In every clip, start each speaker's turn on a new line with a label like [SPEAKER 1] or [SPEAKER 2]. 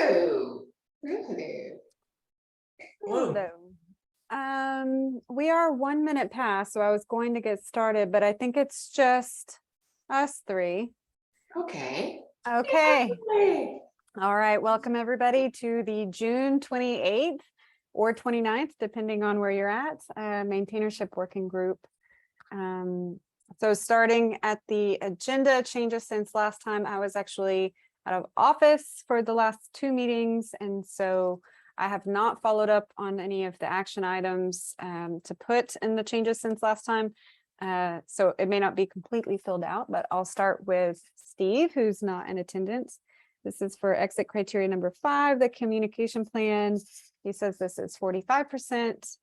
[SPEAKER 1] Hello. Hello.
[SPEAKER 2] Hello.
[SPEAKER 3] We are 1 minute past, so I was going to get started, but I think it's just us three.
[SPEAKER 1] Okay.
[SPEAKER 3] Okay.
[SPEAKER 1] Yay.
[SPEAKER 3] All right. Welcome everybody to the June 28th or 29th, depending on where you're at, Maintainership Working Group. So starting at the agenda changes since last time, I was actually out of office for the last 2 meetings. And so I have not followed up on any of the action items to put in the changes since last time. So it may not be completely filled out, but I'll start with Steve, who's not in attendance. This is for exit criteria number 5, the communication plan. He says this is 45%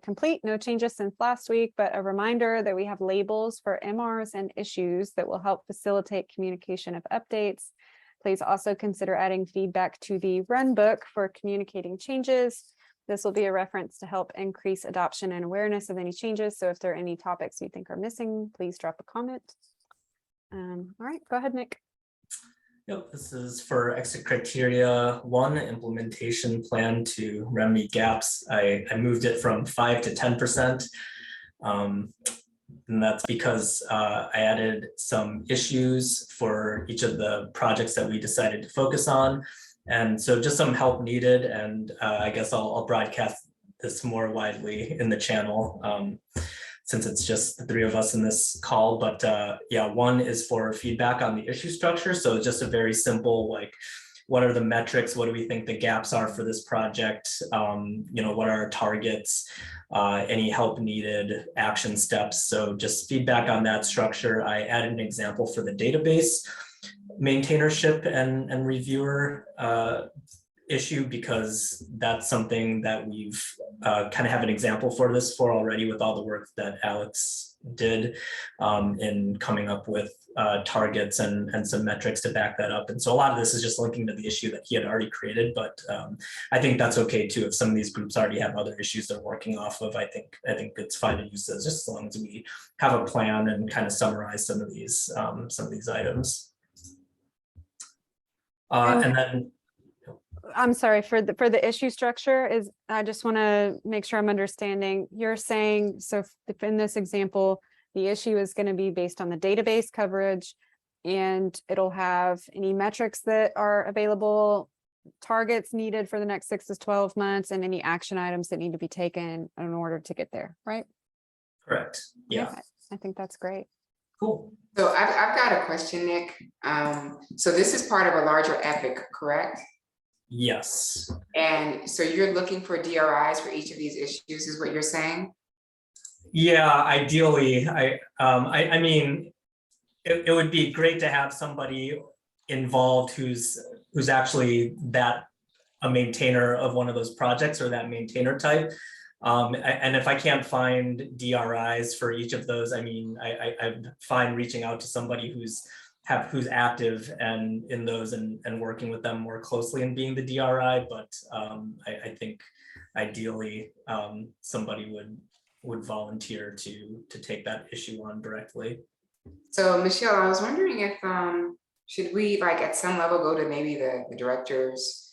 [SPEAKER 3] complete, no changes since last week, but a reminder that we have labels for MRs and issues that will help facilitate communication of updates. Please also consider adding feedback to the run book for communicating changes. This will be a reference to help increase adoption and awareness of any changes. So if there are any topics you think are missing, please drop a comment. All right, go ahead, Nick.
[SPEAKER 2] Yep, this is for exit criteria 1, implementation plan to remedy gaps. I moved it from 5 to 10%. And that's because I added some issues for each of the projects that we decided to focus on. And so just some help needed. And I guess I'll broadcast this more widely in the channel since it's just the 3 of us in this call. But yeah, 1 is for feedback on the issue structure. So just a very simple, like, what are the metrics? What do we think the gaps are for this project? You know, what are our targets? Any help needed, action steps? So just feedback on that structure. I added an example for the database maintainership and reviewer issue, because that's something that we've kind of have an example for this for already with all the work that Alex did in coming up with targets and some metrics to back that up. And so a lot of this is just linking to the issue that he had already created, but I think that's okay too. If some of these groups already have other issues they're working off of, I think it's fine to use those, just as long as we have a plan and kind of summarize some of these items. And then
[SPEAKER 3] I'm sorry, for the issue structure, is I just want to make sure I'm understanding. You're saying, so if in this example, the issue is going to be based on the database coverage, and it'll have any metrics that are available, targets needed for the next 6 to 12 months, and any action items that need to be taken in order to get there, right?
[SPEAKER 2] correct. Yeah.
[SPEAKER 3] Okay. I think that's great.
[SPEAKER 2] Cool.
[SPEAKER 1] So I've got a question, Nick. So this is part of a larger epic, correct?
[SPEAKER 2] Yes.
[SPEAKER 1] And so you're looking for DRIs for each of these issues, is what you're saying?
[SPEAKER 2] Yeah, ideally, I mean, it would be great to have somebody involved who's actually a maintainer of one of those projects or that maintainer type. And if I can't find DRIs for each of those, I mean, I'm fine reaching out to somebody who's active and in those and working with them more closely and being the DRI. But I think ideally somebody would volunteer to take that issue on directly.
[SPEAKER 1] So Michelle, I was wondering if should we, like, at some level go to maybe the directors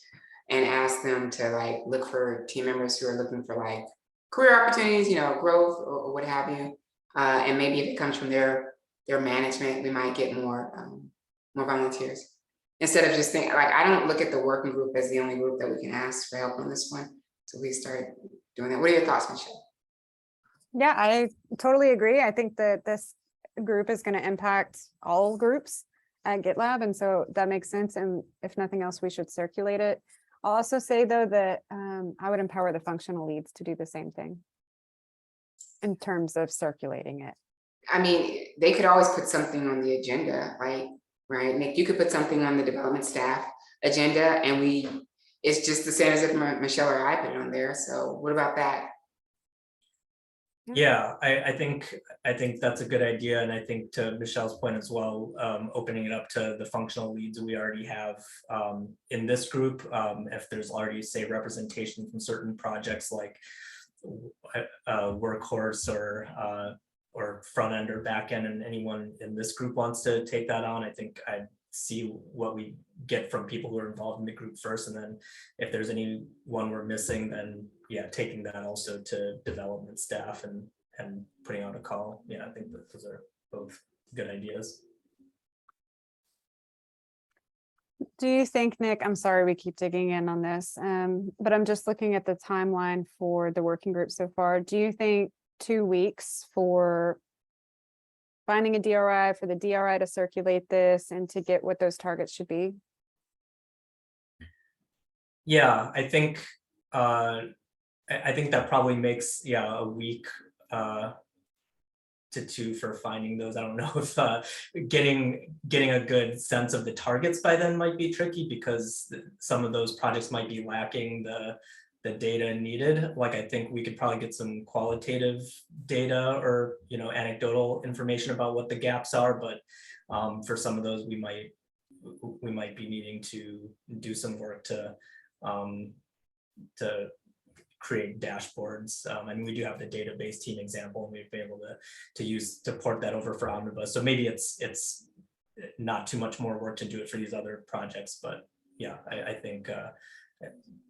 [SPEAKER 1] and ask them to, like, look for team members who are looking for, like, career opportunities, you know, growth or what have you, and maybe if it comes from their management, we might get more volunteers, instead of just thinking, like, I don't look at the working group as the only group that we can ask for help on this one. So we start doing that. What are your thoughts, Michelle?
[SPEAKER 3] Yeah, I totally agree. I think that this group is going to impact all groups at GitLab, and so that makes sense. And if nothing else, we should circulate it. I'll also say, though, that I would empower the functional leads to do the same thing in terms of circulating it.
[SPEAKER 1] I mean, they could always put something on the agenda, right? Nick, you could put something on the development staff agenda, and it's just the same as if Michelle or I put it on there. So what about that?
[SPEAKER 2] Yeah, I think that's a good idea. And I think, to Michelle's point as well, opening it up to the functional leads we already have in this group, if there's already, say, representation from certain projects like Workhorse or front end or back end, and anyone in this group wants to take that on, I think I'd see what we get from people who are involved in the group first, and then if there's any one we're missing, then yeah, taking that also to development staff and putting out a call. Yeah, I think that those are both good ideas.
[SPEAKER 3] Do you think, Nick, I'm sorry we keep digging in on this, but I'm just looking at the timeline for the working group so far. Do you think 2 weeks for finding a DRI, for the DRI to circulate this and to get what those targets should be?
[SPEAKER 2] Yeah, I think that probably makes, yeah, a week to 2 for finding those. I don't know if getting a good sense of the targets by then might be tricky, because some of those projects might be lacking the data needed. Like, I think we could probably get some qualitative data or, you know, anecdotal information about what the gaps are, but for some of those we might be needing to do some work to create dashboards. I mean, we do have the database team example, and we've been able to port that over for Omnibus. So maybe it's not too much more work to do it for these other projects, but yeah, I think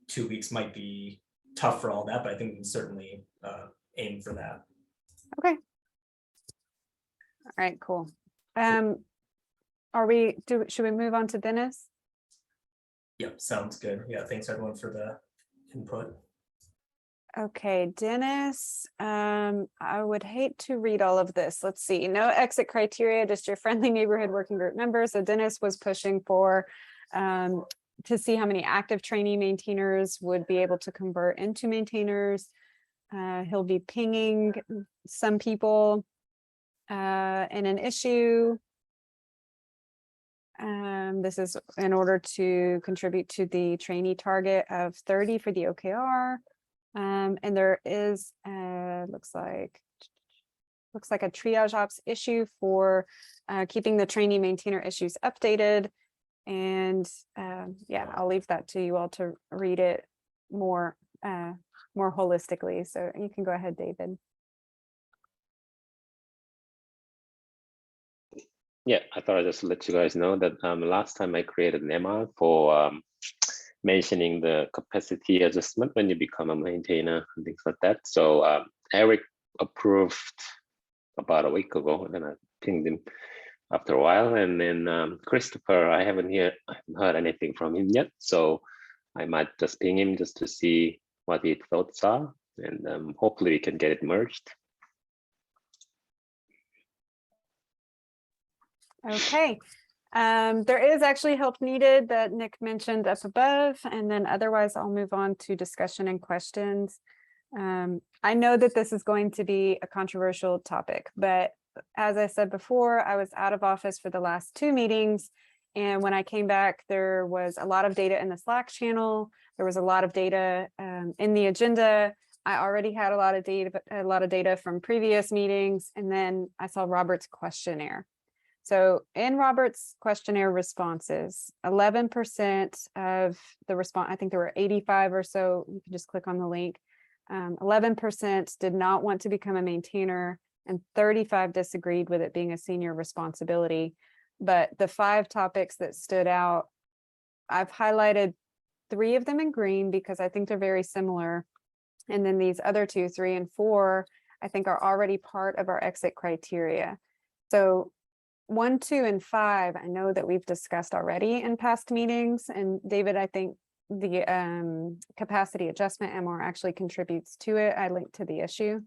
[SPEAKER 2] 2 weeks might be tough for all that, but I think we can certainly aim for that.
[SPEAKER 3] Okay. All right, cool. Should we move on to Dennis?
[SPEAKER 2] Yep, sounds good. Yeah, thanks everyone for the input.
[SPEAKER 3] Okay, Dennis, I would hate to read all of this. Let's see. No exit criteria, just your friendly neighborhood working group members. So Dennis was pushing for to see how many active trainee maintainers would be able to convert into maintainers. He'll be pinging some people in an issue. This is in order to contribute to the trainee target of 30 for the OKR. And there is looks like a triage ops issue for keeping the trainee maintainer issues updated. And yeah, I'll leave that to you all to read it more holistically. So you can go ahead, David.
[SPEAKER 4] Yeah, I thought I'd just let you guys know that last time I created an MR for mentioning the capacity adjustment when you become a maintainer and things like that. So Eric approved about a week ago, and I pinged him after a while. And then Christopher, I haven't heard anything from him yet, so I might just ping him just to see what his thoughts are, and hopefully we can get it merged.
[SPEAKER 3] Okay. There is actually help needed that Nick mentioned up above, and then otherwise I'll move on to discussion and questions. I know that this is going to be a controversial topic, but as I said before, I was out of office for the last 2 meetings, and when I came back, there was a lot of data in the Slack channel. There was a lot of data in the agenda. I already had a lot of data from previous meetings, and then I saw Robert's questionnaire. So in Robert's questionnaire responses, 11% of the response, I think there were 85 or so, you can just click on the link, 11% did not want to become a maintainer, and 35 disagreed with it being a senior responsibility. But the 5 topics that stood out, I've highlighted 3 of them in green because I think they're very similar. And then these other 2, 3, and 4, I think are already part of our exit criteria. So 1, 2, and 5, I know that we've discussed already in past meetings. And David, I think the capacity adjustment MR actually contributes to it. I linked to the issue.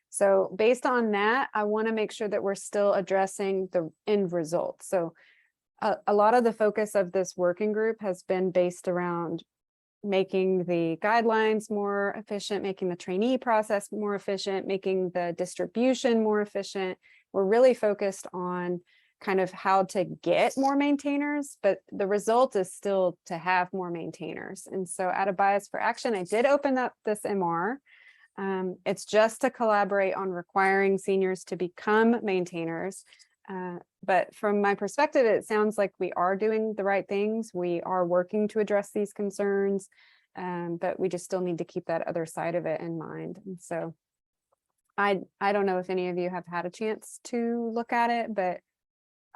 [SPEAKER 3] So based on that, I want to make sure that we're still addressing the end result. So a lot of the focus of this working group has been based around making the guidelines more efficient, making the trainee process more efficient, making the distribution more efficient. We're really focused on kind of how to get more maintainers, but the result is still to have more maintainers. And so at a Bias for Action, I did open up this MR. It's just to collaborate on requiring seniors to become maintainers. But from my perspective, it sounds like we are doing the right things. We are working to address these concerns, but we just still need to keep that other side of it in mind. And so I don't know if any of you have had a chance to look at it, but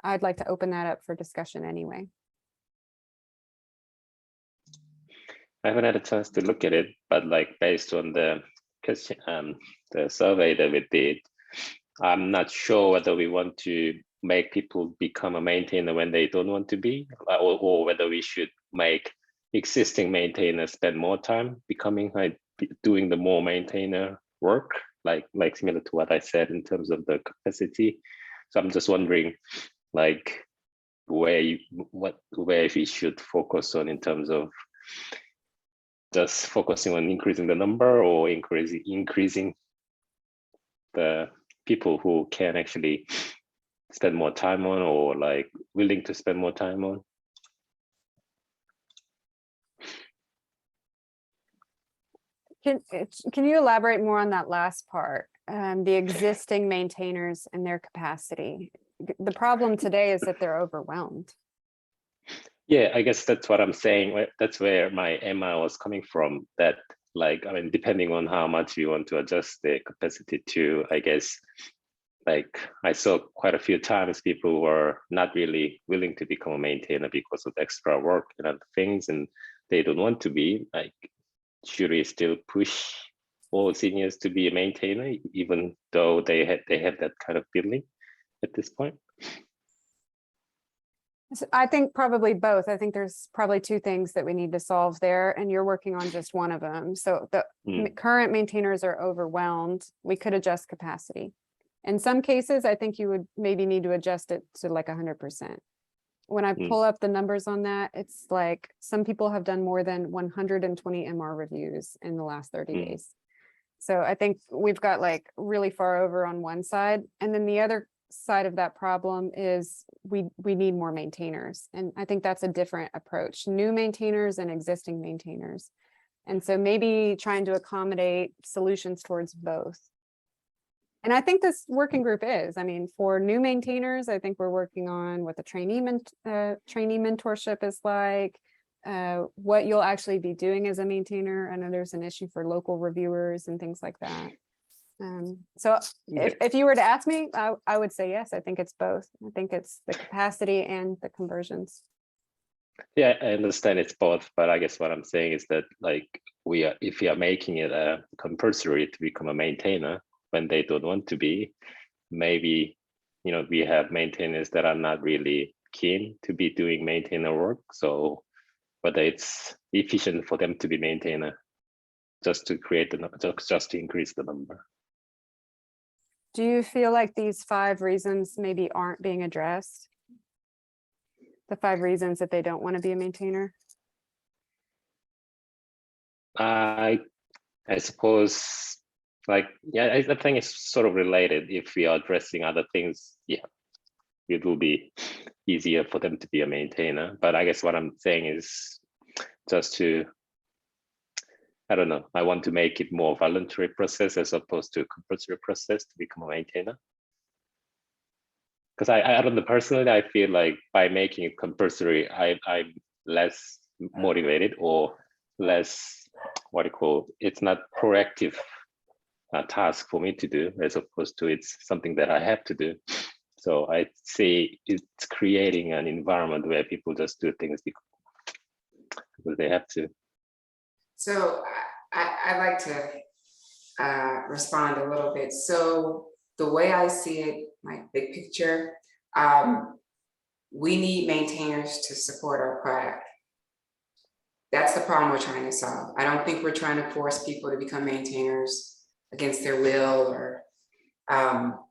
[SPEAKER 3] I'd like to open that up for discussion anyway.
[SPEAKER 4] I haven't had a chance to look at it, but like based on the question, the survey that we did, I'm not sure whether we want to make people become a maintainer when they don't want to be, or whether we should make existing maintainers spend more time becoming like doing the more maintainer work, like similar to what I said in terms of the capacity. So I'm just wondering, like where we should focus on in terms of just focusing on increasing the number or increasing the people who can actually spend more time on, or like willing to spend more time on.
[SPEAKER 3] Can you elaborate more on that last part? The existing maintainers and their capacity. The problem today is that they're overwhelmed.
[SPEAKER 4] Yeah, I guess that's what I'm saying. That's where my MI was coming from. That, like, I mean, depending on how much you want to adjust the capacity to, I guess, like I saw quite a few times people were not really willing to become a maintainer because of extra work and other things, and they don't want to be. Like, should we still push all seniors to be a maintainer, even though they have that kind of feeling at this point?
[SPEAKER 3] I think probably both. I think there's probably two things that we need to solve there, and you're working on just one of them. So the current maintainers are overwhelmed. We could adjust capacity. In some cases, I think you would maybe need to adjust it to like 100%. When I pull up the numbers on that, it's like some people have done more than 120 MR reviews in the last 30 days. So I think we've got like really far over on one side. And then the other side of that problem is we need more maintainers. And I think that's a different approach, new maintainers and existing maintainers. And so maybe trying to accommodate solutions towards both. And I think this working group is, I mean, for new maintainers, I think we're working on what the trainee mentorship is like, what you'll actually be doing as a maintainer. I know there's an issue for local reviewers and things like that. So if you were to ask me, I would say yes. I think it's both. I think it's the capacity and the conversions.
[SPEAKER 4] Yeah, I understand it's both, but I guess what I'm saying is that, like, if we are making it compulsory to become a maintainer when they don't want to be, maybe, you know, we have maintainers that are not really keen to be doing maintainer work. So whether it's efficient for them to be maintainer, just to create just to increase the number.
[SPEAKER 3] Do you feel like these 5 reasons maybe aren't being addressed? The 5 reasons that they don't want to be a maintainer?
[SPEAKER 4] I suppose, like, yeah, I think it's sort of related. If we are addressing other things, yeah, it will be easier for them to be a maintainer. But I guess what I'm saying is just to, I don't know, I want to make it more voluntary process as opposed to a compulsory process to become a maintainer. Because I don't know, personally, I feel like by making it compulsory, I'm less motivated or less, what do you call, it's not proactive task for me to do, as opposed to it's something that I have to do. So I say it's creating an environment where people just do things because they have to.
[SPEAKER 1] So I'd like to respond a little bit. So the way I see it, like big picture, we need maintainers to support our product. That's the problem we're trying to solve. I don't think we're trying to force people to become maintainers against their will or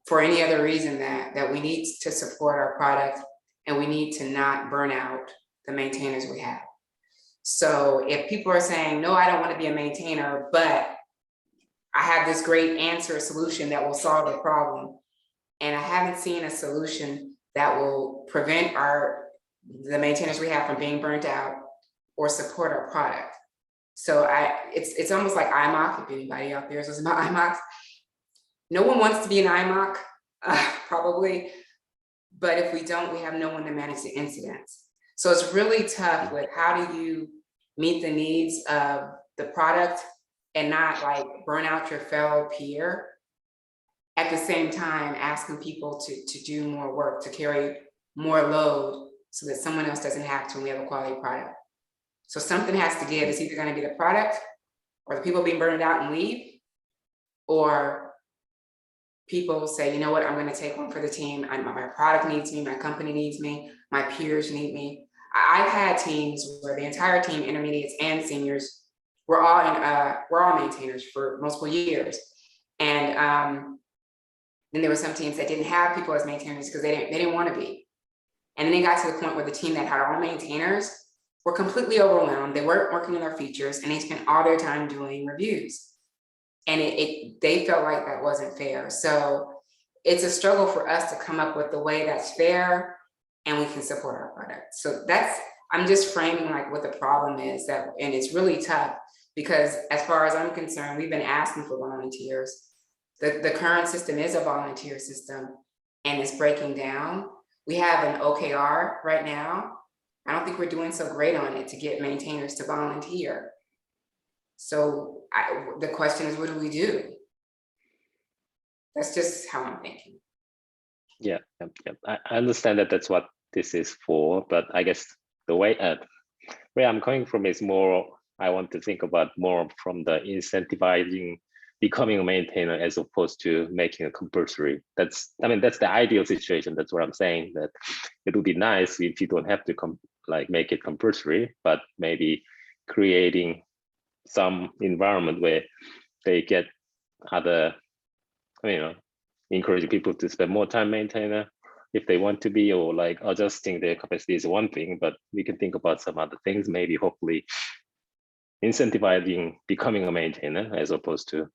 [SPEAKER 1] for any other reason. That we need to support our product, and we need to not burn out the maintainers we have. So if people are saying, no, I don't want to be a maintainer, but I have this great answer, solution that will solve the problem, and I haven't seen a solution that will prevent the maintainers we have from being burnt out or support our product. So it's almost like IMOC. If anybody out there is listening about IMOC, no one wants to be an IMOC, probably, but if we don't, we have no one to manage the incidents. So it's really tough with how do you meet the needs of the product and not like burn out your fellow peer, at the same time asking people to do more work, to carry more load so that someone else doesn't have to, and we have a quality product. So something has to give. It's either going to be the product or the people being burned out and leave, or people say, you know what, I'm going to take one for the team. My product needs me, my company needs me, my peers need me. I've had teams where the entire team, intermediates and seniors, we're all maintainers for multiple years. And then there were some teams that didn't have people as maintainers because they didn't want to be. And then it got to the point where the team that had all maintainers were completely overwhelmed. They weren't working on their features, and they spent all their time doing reviews. And they felt like that wasn't fair. So it's a struggle for us to come up with the way that's fair and we can support our product. So I'm just framing like what the problem is, and it's really tough because as far as I'm concerned, we've been asking for volunteers. The current system is a volunteer system and it's breaking down. We have an OKR right now. I don't think we're doing so great on it to get maintainers to volunteer. So the question is, what do we do? That's just how I'm thinking.
[SPEAKER 4] Yeah. I understand that that's what this is for, but I guess the way where I'm coming from is more, I want to think about more from the incentivizing becoming a maintainer as opposed to making it compulsory. That's the ideal situation. That's what I'm saying, that it would be nice if you don't have to make it compulsory, but maybe creating some environment where they get other, encouraging people to spend more time maintainer if they want to be, or like adjusting their capacity is one thing, but we can think about some other things, maybe hopefully incentivizing becoming a maintainer as opposed to,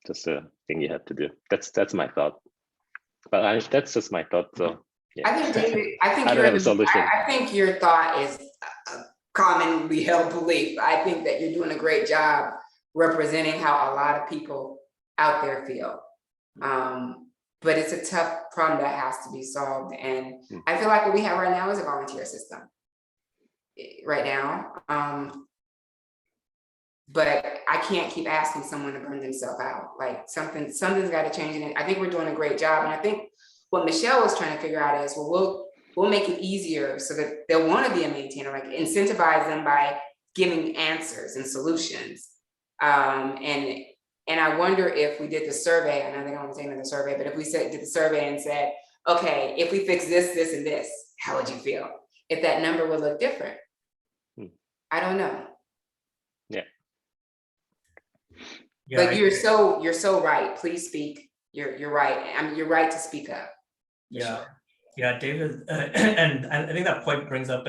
[SPEAKER 4] just a thing you have to do. That's my thought. But that's just my thought. So yeah.
[SPEAKER 1] I think, David, I
[SPEAKER 4] don't have a solution.
[SPEAKER 1] I think your thought is a commonly held belief. I think that you're doing a great job representing how a lot of people out there feel. But it's a tough problem that has to be solved. And I feel like what we have right now is a volunteer system right now. But I can't keep asking someone to burn themselves out. Like something's got to change. And I think we're doing a great job. And I think what Michelle was trying to figure out is, well, we'll make it easier so that they'll want to be a maintainer, like incentivize them by giving answers and solutions. And I wonder if we did the survey, I know they don't want to say another survey, but if we did the survey and said, okay, if we fix this, this, and this, how would you feel? If that number would look different. I don't know.
[SPEAKER 2] Yeah,
[SPEAKER 1] but you're so right. Please speak. You're right. You're right to speak up.
[SPEAKER 2] Yeah.
[SPEAKER 1] Sure.
[SPEAKER 2] Yeah, David, and I think that point brings up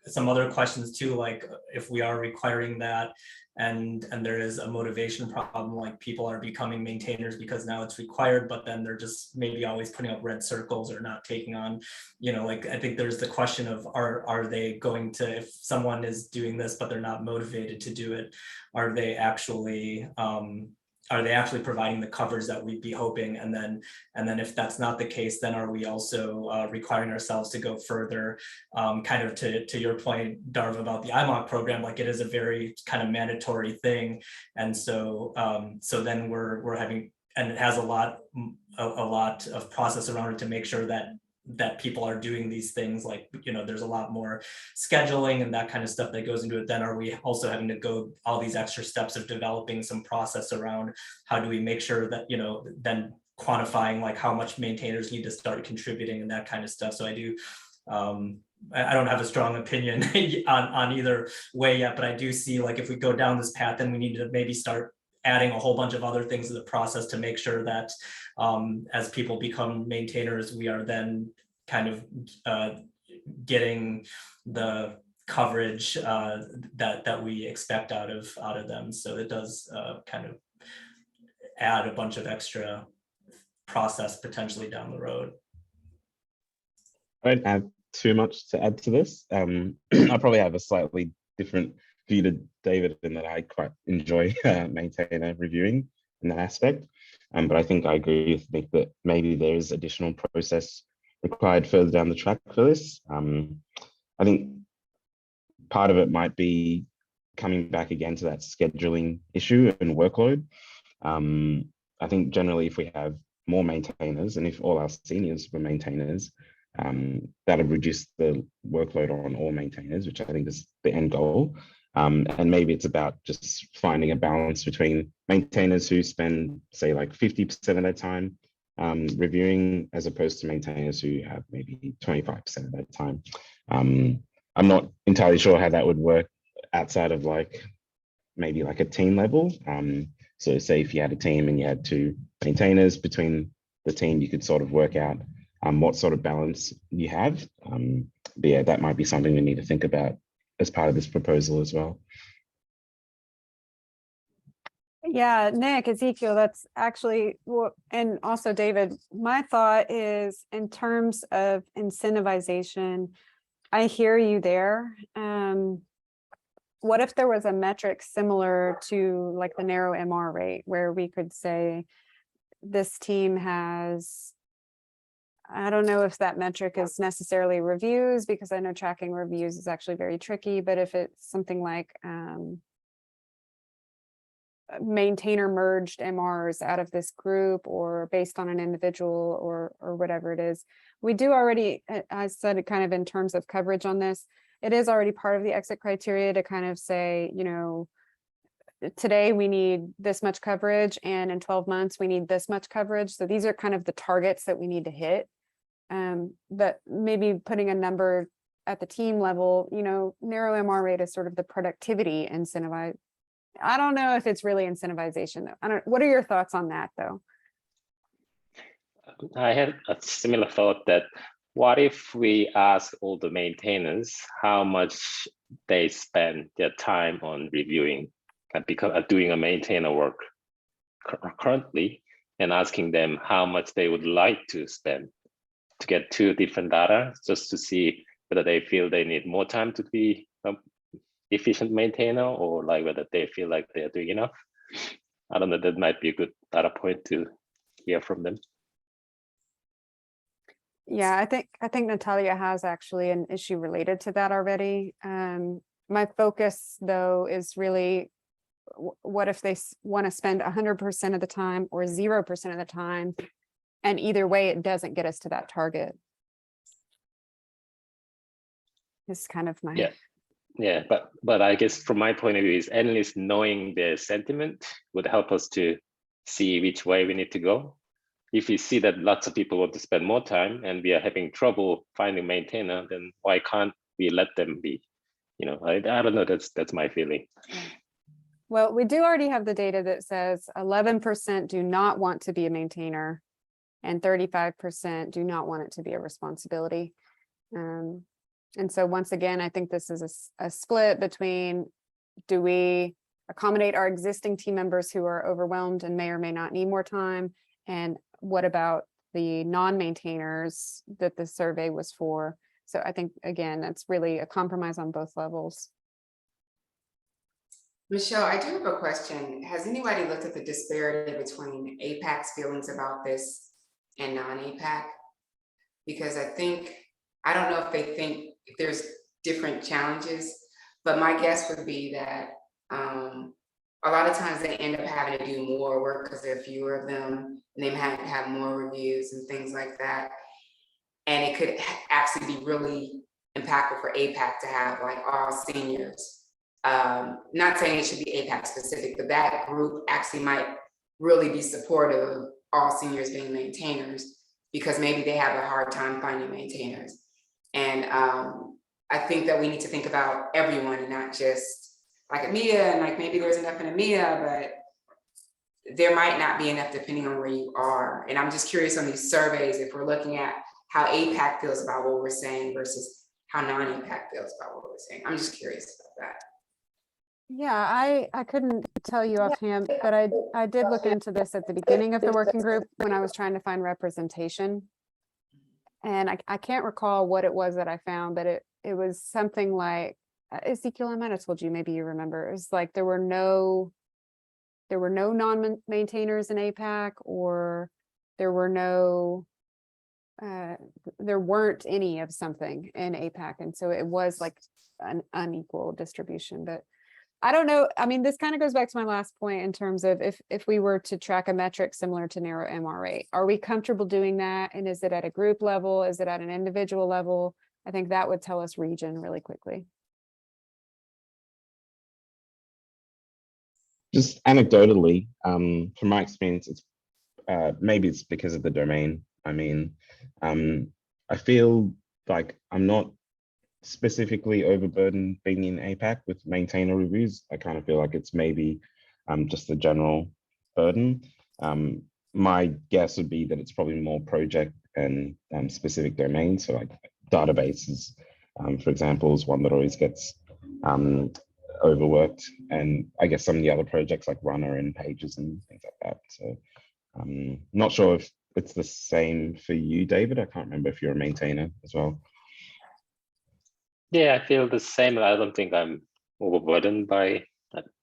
[SPEAKER 2] some other questions too, like if we are requiring that and there is a motivation problem, like people are becoming maintainers because now it's required, but then they're just maybe always putting up red circles or not taking on, like I think there's the question of are they going to, if someone is doing this but they're not motivated to do it, are they actually providing the coverage that we'd be hoping? And then if that's not the case, then are we also requiring ourselves to go further, kind of to your point, Darv, about the IMOC program, like it is a very kind of mandatory thing. And so then we're having, and it has a lot of process around it to make sure that people are doing these things, like, there's a lot more scheduling and that kind of stuff that goes into it. Then are we also having to go all these extra steps of developing some process around how do we make sure that, then quantifying like how much maintainers need to start contributing and that kind of stuff. So I do, I don't have a strong opinion on either way yet, but I do see like if we go down this path, then we need to maybe start adding a whole bunch of other things to the process to make sure that as people become maintainers, we are then kind of getting the coverage that we expect out of them. So it does kind of add a bunch of extra process potentially down the road.
[SPEAKER 5] I don't have too much to add to this. I probably have a slightly different view to David in that I quite enjoy maintainer reviewing in that aspect. But I think I agree with Nick that maybe there is additional process required further down the track for this. I think part of it might be coming back again to that scheduling issue and workload. I think generally if we have more maintainers and if all our seniors were maintainers, that'll reduce the workload on all maintainers, which I think is the end goal. And maybe it's about just finding a balance between maintainers who spend, say, like 50% of their time reviewing, as opposed to maintainers who have maybe 25% of their time. I'm not entirely sure how that would work outside of like maybe like a team level. So say if you had a team and you had 2 maintainers between the team, you could sort of work out what sort of balance you have. But yeah, that might be something we need to think about as part of this proposal as well.
[SPEAKER 3] Yeah, Nick, Ezekiel, that's actually, and also David, my thought is in terms of incentivization, I hear you there. What if there was a metric similar to like the narrow MR rate, where we could say this team has, I don't know if that metric is necessarily reviews, because I know tracking reviews is actually very tricky, but if it's something like maintainer merged MRs out of this group, or based on an individual, or whatever it is. We do already, I said it kind of in terms of coverage on this, it is already part of the exit criteria to kind of say, you know, today we need this much coverage, and in 12 months we need this much coverage. So these are kind of the targets that we need to hit. But maybe putting a number at the team level, you know, narrow MR rate is sort of the productivity incentivize. I don't know if it's really incentivization though. What are your thoughts on that though?
[SPEAKER 4] I had a similar thought that what if we ask all the maintainers how much they spend their time on reviewing, because doing a maintainer work currently, and asking them how much they would like to spend to get 2 different data, just to see whether they feel they need more time to be efficient maintainer, or like whether they feel like they're doing enough. I don't know, that might be a good data point to hear from them.
[SPEAKER 3] Yeah, I think Natalia has actually an issue related to that already. My focus though is really, what if they want to spend 100% of the time or 0% of the time, and either way it doesn't get us to that target. It's kind of my
[SPEAKER 4] yeah, but I guess from my point of view is at least knowing their sentiment would help us to see which way we need to go. If we see that lots of people want to spend more time and we are having trouble finding maintainer, then why can't we let them be? You know, I don't know, that's my feeling.
[SPEAKER 3] Well, we do already have the data that says 11% do not want to be a maintainer, and 35% do not want it to be a responsibility. And so once again, I think this is a split between, do we accommodate our existing team members who are overwhelmed and may or may not need more time? And what about the non-maintainers that the survey was for? So I think, again, that's really a compromise on both levels.
[SPEAKER 1] Michelle, I do have a question. Has anybody looked at the disparity between APAC's feelings about this and non-APAC? Because I don't know if they think there's different challenges, but my guess would be that a lot of times they end up having to do more work because there are fewer of them, and they have more reviews and things like that. And it could actually be really impactful for APAC to have like all seniors. Not saying it should be APAC specific, but that group actually might really be supportive of all seniors being maintainers, because maybe they have a hard time finding maintainers. And I think that we need to think about everyone and not just like EMEA, and like maybe there's enough in EMEA, but there might not be enough depending on where you are. And I'm just curious on these surveys, if we're looking at how APAC feels about what we're saying versus how non-APAC feels about what we're saying. I'm just curious about that.
[SPEAKER 3] Yeah, I couldn't tell you offhand, but I did look into this at the beginning of the working group when I was trying to find representation. And I can't recall what it was that I found, but it was something like, Ezekiel, I might have told you, maybe you remember, it was like there were no non-maintainers in APAC, or there weren't any of something in APAC. And so it was like an unequal distribution, but I don't know. I mean, this kind of goes back to my last point in terms of if we were to track a metric similar to narrow MR rate, are we comfortable doing that? And is it at a group level? Is it at an individual level? I think that would tell us region really quickly.
[SPEAKER 5] Just anecdotally, from my experience, it's maybe it's because of the domain. I mean, I feel like I'm not specifically overburdened being in APAC with maintainer reviews. I kind of feel like it's maybe just the general burden. My guess would be that it's probably more project and specific domains. So like databases, for example, is one that always gets overworked. And I guess some of the other projects like Runner and Pages and things like that. So I'm not sure if it's the same for you, David. I can't remember if you're a maintainer as well.
[SPEAKER 4] Yeah, I feel the same. I don't think I'm overburdened by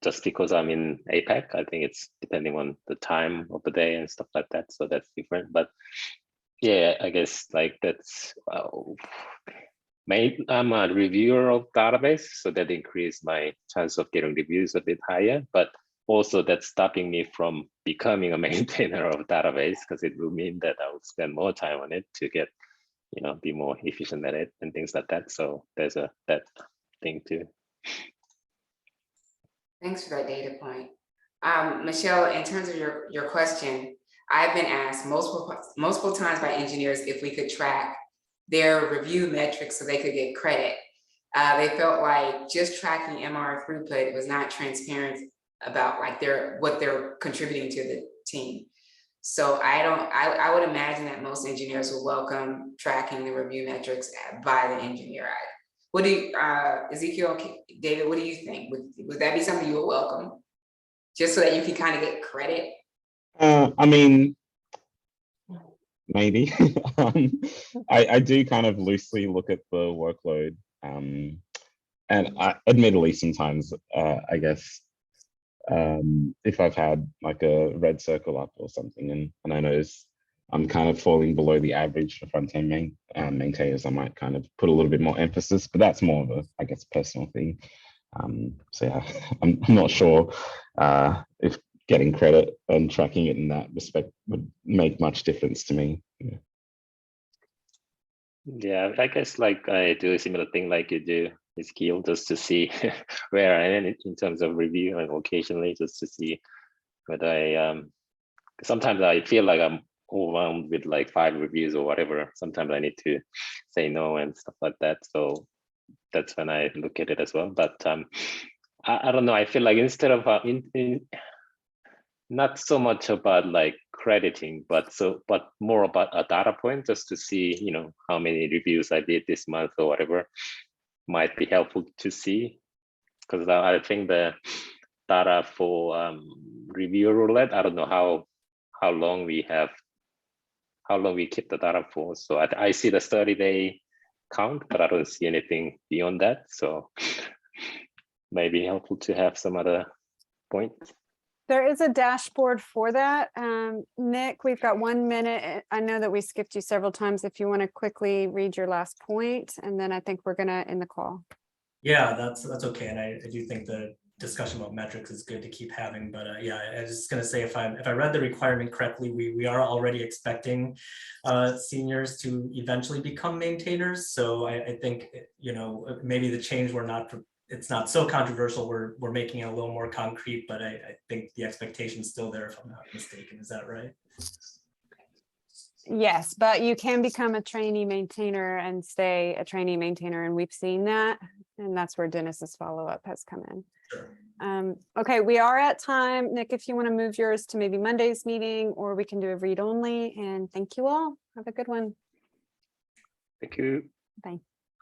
[SPEAKER 4] just because I'm in APAC. I think it's depending on the time of the day and stuff like that. So that's different. But yeah, I guess like that's maybe I'm a reviewer of database, so that increased my chance of getting reviews a bit higher. But also that's stopping me from becoming a maintainer of database, because it will mean that I will spend more time on it to get, you know, be more efficient at it and things like that. So there's that thing too.
[SPEAKER 1] Thanks for that data point. Michelle, in terms of your question, I've been asked multiple times by engineers if we could track their review metrics so they could get credit. They felt like just tracking MR throughput was not transparent about like what they're contributing to the team. So I would imagine that most engineers will welcome tracking the review metrics by the engineer. What do you, Ezekiel, David, what do you think? Would that be something you would welcome? Just so that you can kind of get credit?
[SPEAKER 5] I mean, maybe. I do kind of loosely look at the workload. And admittedly, sometimes I guess if I've had like a red circle up or something, and I notice I'm kind of falling below the average for front-end maintainers, I might kind of put a little bit more emphasis, but that's more of a, I guess, personal thing. So yeah, I'm not sure if getting credit and tracking it in that respect would make much difference to me.
[SPEAKER 4] Yeah, I guess like I do a similar thing like you do, Ezekiel, just to see where I am in terms of review, and occasionally just to see whether I sometimes I feel like I'm overwhelmed with like 5 reviews or whatever. Sometimes I need to say no and stuff like that. So that's when I look at it as well. But I don't know. I feel like instead of not so much about like crediting, but more about a data point, just to see, you know, how many reviews I did this month or whatever, might be helpful to see. Because I think the data for review roulette, I don't know how long we keep the data for. So I see the 30-day count, but I don't see anything beyond that. So maybe helpful to have some other points.
[SPEAKER 3] There is a dashboard for that. Nick, we've got 1 minute. I know that we skipped you several times. If you want to quickly read your last point, and then I think we're going to end the call.
[SPEAKER 2] Yeah, that's okay. And I do think the discussion about metrics is good to keep having, but yeah, I was just going to say, if I read the requirement correctly, we are already expecting seniors to eventually become maintainers. So I think, you know, maybe the change it's not so controversial. We're making it a little more concrete, but I think the expectation is still there, if I'm not mistaken. Is that right?
[SPEAKER 3] Yes, but you can become a trainee maintainer and stay a trainee maintainer, and we've seen that, and that's where Dennis's follow-up has come in.
[SPEAKER 2] Sure.
[SPEAKER 3] Okay, we are at time. Nick, if you want to move yours to maybe Monday's meeting, or we can do a read only. And thank you all. Have a good one.
[SPEAKER 4] Thank you.
[SPEAKER 3] Bye.